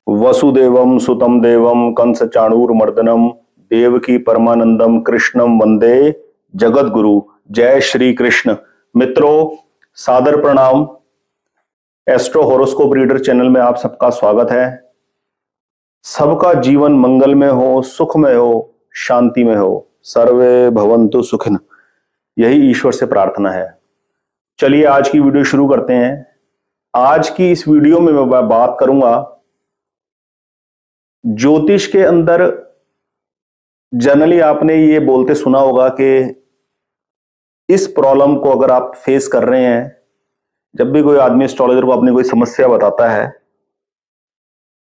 वसुदेवम सुतम देवम कंस चाणूरमर्दनम देवकी परमानंदम कृष्णम वंदे जगत गुरु। जय श्री कृष्ण। मित्रों, सादर प्रणाम। एस्ट्रो होरोस्कोप रीडर चैनल में आप सबका स्वागत है। सबका जीवन मंगलमय हो, सुखमय हो, शांति में हो। सर्वे भवन्तु सुखिन, यही ईश्वर से प्रार्थना है। चलिए आज की वीडियो शुरू करते हैं। आज की इस वीडियो में मैं बात करूंगा ज्योतिष के अंदर। जनरली आपने ये बोलते सुना होगा कि इस प्रॉब्लम को अगर आप फेस कर रहे हैं, जब भी कोई आदमी एस्ट्रोलॉजर को अपनी कोई समस्या बताता है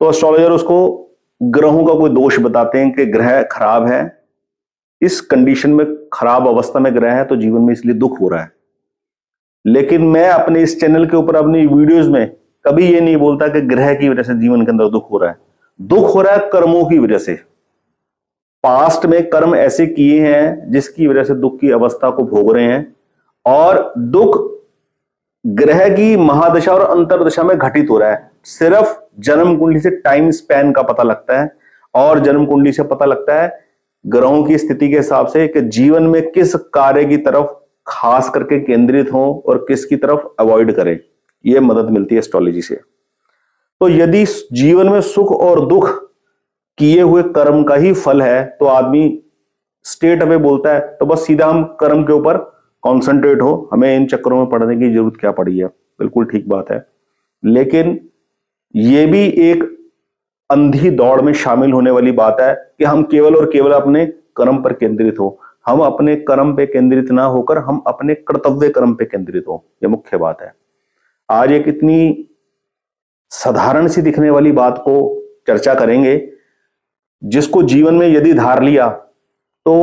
तो एस्ट्रोलॉजर उसको ग्रहों का कोई दोष बताते हैं कि ग्रह खराब है, इस कंडीशन में खराब अवस्था में ग्रह है तो जीवन में इसलिए दुख हो रहा है। लेकिन मैं अपने इस चैनल के ऊपर अपनी वीडियोस में कभी ये नहीं बोलता कि ग्रह की वजह से जीवन के अंदर दुख हो रहा है। दुख हो रहा है कर्मों की वजह से। पास्ट में कर्म ऐसे किए हैं जिसकी वजह से दुख की अवस्था को भोग रहे हैं, और दुख ग्रह की महादशा और अंतरदशा में घटित हो रहा है। सिर्फ जन्म कुंडली से टाइम स्पैन का पता लगता है, और जन्म कुंडली से पता लगता है ग्रहों की स्थिति के हिसाब से कि जीवन में किस कार्य की तरफ खास करके केंद्रित हो और किसकी तरफ अवॉइड करें। यह मदद मिलती है एस्ट्रोलॉजी से। तो यदि जीवन में सुख और दुख किए हुए कर्म का ही फल है तो आदमी स्टेट अवे बोलता है, तो बस सीधा हम कर्म के ऊपर कॉन्सेंट्रेट हो, हमें इन चक्करों में पड़ने की जरूरत क्या पड़ी है। बिल्कुल ठीक बात है, लेकिन यह भी एक अंधी दौड़ में शामिल होने वाली बात है कि हम केवल और केवल अपने कर्म पर केंद्रित हो। हम अपने कर्म पे केंद्रित ना होकर हम अपने कर्तव्य कर्म पे केंद्रित हो, यह मुख्य बात है। आज एक इतनी साधारण सी दिखने वाली बात को चर्चा करेंगे जिसको जीवन में यदि धार लिया तो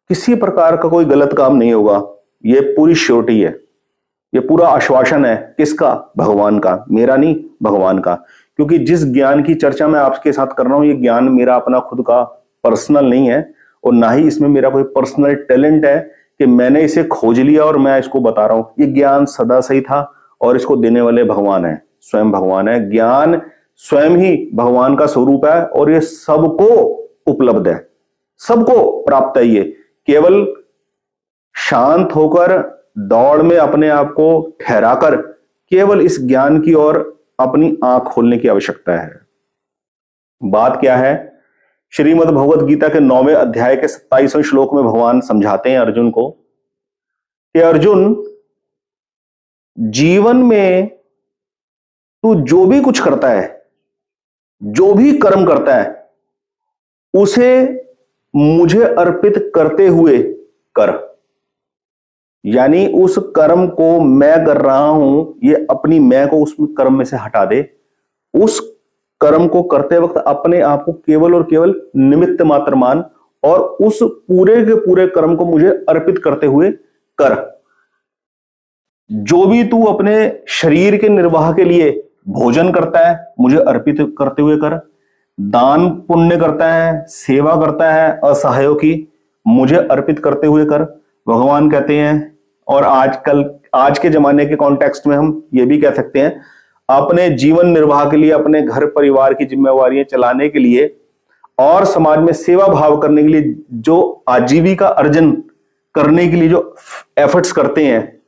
किसी प्रकार का कोई गलत काम नहीं होगा। यह पूरी श्योरिटी है, यह पूरा आश्वासन है। किसका? भगवान का, मेरा नहीं, भगवान का। क्योंकि जिस ज्ञान की चर्चा मैं आपके साथ कर रहा हूं, यह ज्ञान मेरा अपना खुद का पर्सनल नहीं है, और ना ही इसमें मेरा कोई पर्सनल टैलेंट है कि मैंने इसे खोज लिया और मैं इसको बता रहा हूं। यह ज्ञान सदा सही था और इसको देने वाले भगवान है, स्वयं भगवान है। ज्ञान स्वयं ही भगवान का स्वरूप है और ये सबको उपलब्ध है, सबको प्राप्त है। ये केवल शांत होकर दौड़ में अपने आप को ठहराकर केवल इस ज्ञान की ओर अपनी आंख खोलने की आवश्यकता है। बात क्या है? श्रीमद् भगवद गीता के 9वें अध्याय के 27वें श्लोक में भगवान समझाते हैं अर्जुन को कि अर्जुन, जीवन में तू जो भी कुछ करता है, जो भी कर्म करता है, उसे मुझे अर्पित करते हुए कर। यानी उस कर्म को मैं कर रहा हूं, ये अपनी मैं को उस कर्म में से हटा दे। उस कर्म को करते वक्त अपने आप को केवल और केवल निमित्त मात्र मान, और उस पूरे के पूरे कर्म को मुझे अर्पित करते हुए कर। जो भी तू अपने शरीर के निर्वाह के लिए भोजन करता है, मुझे अर्पित करते हुए कर। दान पुण्य करता है, सेवा करता है असहायों की, मुझे अर्पित करते हुए कर। भगवान कहते हैं, और आजकल आज के जमाने के कॉन्टेक्स्ट में हम ये भी कह सकते हैं, अपने जीवन निर्वाह के लिए, अपने घर परिवार की जिम्मेवारियां चलाने के लिए और समाज में सेवा भाव करने के लिए, जो आजीविका अर्जन करने के लिए जो एफर्ट्स करते हैं,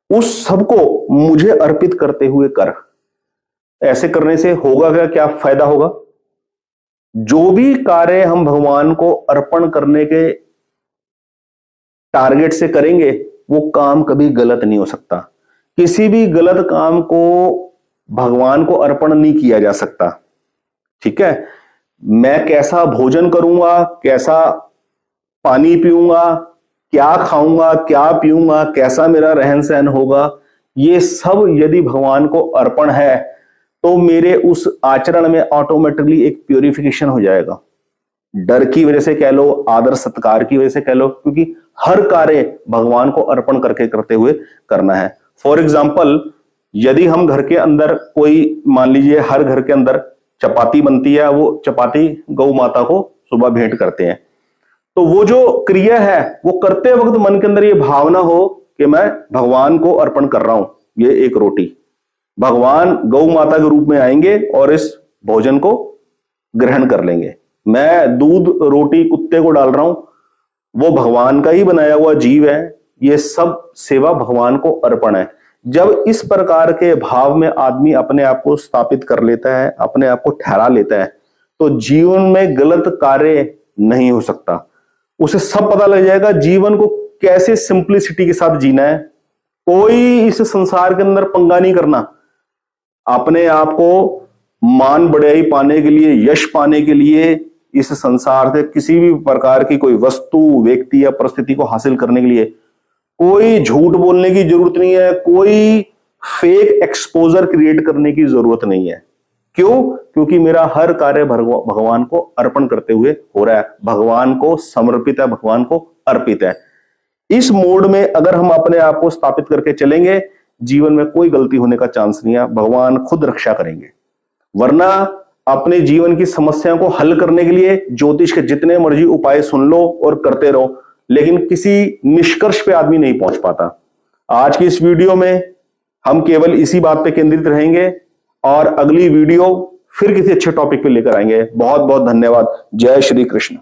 उस सबको मुझे अर्पित करते हुए कर। ऐसे करने से होगा क्या? क्या फायदा होगा? जो भी कार्य हम भगवान को अर्पण करने के टारगेट से करेंगे, वो काम कभी गलत नहीं हो सकता। किसी भी गलत काम को भगवान को अर्पण नहीं किया जा सकता। ठीक है? मैं कैसा भोजन करूंगा, कैसा पानी पीऊंगा, क्या खाऊंगा, क्या पीऊंगा, कैसा मेरा रहन सहन होगा, ये सब यदि भगवान को अर्पण है तो मेरे उस आचरण में ऑटोमेटिकली एक प्यूरिफिकेशन हो जाएगा। डर की वजह से कह लो, आदर सत्कार की वजह से कह लो, क्योंकि हर कार्य भगवान को अर्पण करके करते हुए करना है। फॉर एग्जाम्पल, यदि हम घर के अंदर कोई, मान लीजिए हर घर के अंदर चपाती बनती है, वो चपाती गौ माता को सुबह भेंट करते हैं, तो वो जो क्रिया है वो करते वक्त मन के अंदर ये भावना हो कि मैं भगवान को अर्पण कर रहा हूं। ये एक रोटी भगवान गौ माता के रूप में आएंगे और इस भोजन को ग्रहण कर लेंगे। मैं दूध रोटी कुत्ते को डाल रहा हूं, वो भगवान का ही बनाया हुआ जीव है, ये सब सेवा भगवान को अर्पण है। जब इस प्रकार के भाव में आदमी अपने आप को स्थापित कर लेता है, अपने आप को ठहरा लेता है, तो जीवन में गलत कार्य नहीं हो सकता। उसे सब पता लग जाएगा जीवन को कैसे सिंप्लिसिटी के साथ जीना है। कोई इस संसार के अंदर पंगा नहीं करना। अपने आप को मान बढ़ाई पाने के लिए, यश पाने के लिए, इस संसार से किसी भी प्रकार की कोई वस्तु, व्यक्ति या परिस्थिति को हासिल करने के लिए कोई झूठ बोलने की जरूरत नहीं है, कोई फेक एक्सपोजर क्रिएट करने की जरूरत नहीं है। क्यों? क्योंकि मेरा हर कार्य भगवान को अर्पण करते हुए हो रहा है, भगवान को समर्पित है, भगवान को अर्पित है। इस मोड में अगर हम अपने आप को स्थापित करके चलेंगे, जीवन में कोई गलती होने का चांस नहीं है, भगवान खुद रक्षा करेंगे। वरना अपने जीवन की समस्याओं को हल करने के लिए ज्योतिष के जितने मर्जी उपाय सुन लो और करते रहो, लेकिन किसी निष्कर्ष पे आदमी नहीं पहुंच पाता। आज की इस वीडियो में हम केवल इसी बात पे केंद्रित रहेंगे और अगली वीडियो फिर किसी अच्छे टॉपिक पे लेकर आएंगे। बहुत बहुत धन्यवाद। जय श्री कृष्ण।